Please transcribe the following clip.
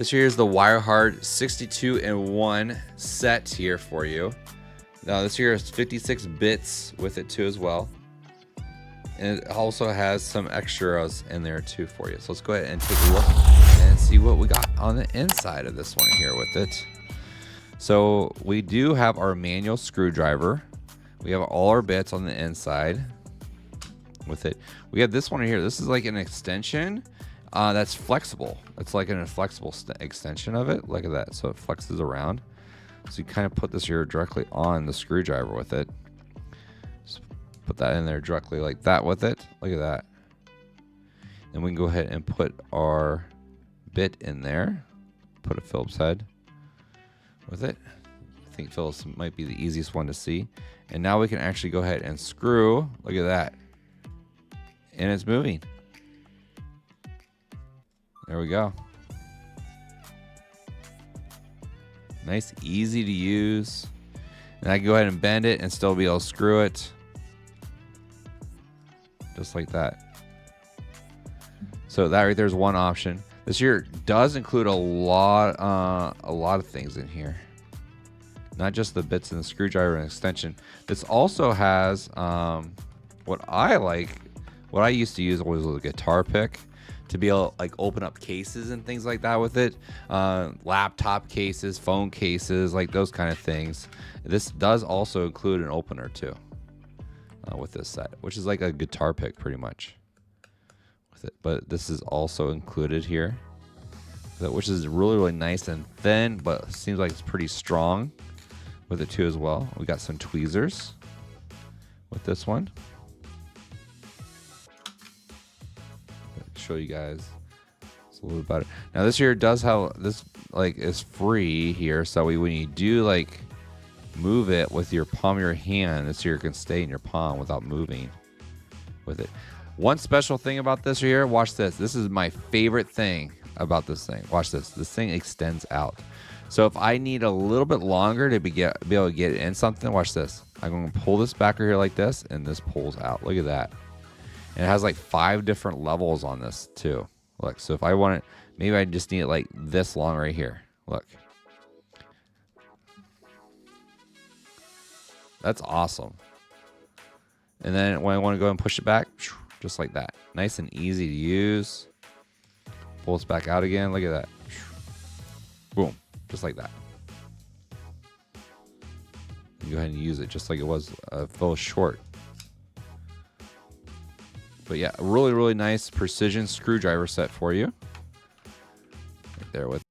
This here is the WireHard 62-in-1 set here for you. Now this here is 56 bits with it too as well. And it also has some extras in there too for you. So let's go ahead and take a look and see what we got on the inside of this one here with it. So we do have our manual screwdriver. We have all our bits on the inside with it. We have this one here. This is like an extension that's flexible. It's like an flexible extension of it. Look at that. So it flexes around. So you kind of put this here directly on the screwdriver with it. Just put that in there directly like that with it. Look at that. And we can go ahead and put our bit in there. Put a Phillips head with it. I think Phillips might be the easiest one to see. And now we can actually go ahead and screw. Look at that. And it's moving. There we go. Nice, easy to use. And I can go ahead and bend it and still be able to screw it. Just like that. So that right there is one option. This here does include a lot of things in here. Not just the bits and the screwdriver and extension. This also has what I used to use was a guitar pick to be able to like open up cases and things like that with it. Laptop cases, phone cases, like those kind of things. This does also include an opener too with this set, which is like a guitar pick pretty much with it. But this is also included here, which is really, really nice and thin, but seems like it's pretty strong with it too as well. We got some tweezers with this one. Show you guys a little bit about it. Now this here does have this like is free here, so when you do like move it with your palm of your hand, this here can stay in your palm without moving with it. One special thing about this here, watch this. This is my favorite thing about this thing. Watch this. This thing extends out. So if I need a little bit longer to be able to get it in something, watch this. I'm going to pull this back right here like this, and this pulls out. Look at that. And it has like 5 different levels on this too. Look, so if I want it, maybe I just need it like this long right here. Look. That's awesome. And then when I want to go and push it back, just like that. Nice and easy to use. Pull this back out again. Look at that. Boom. Just like that. You go ahead and use it just like it was a little short. But yeah, a really, really nice precision screwdriver set for you. Right there with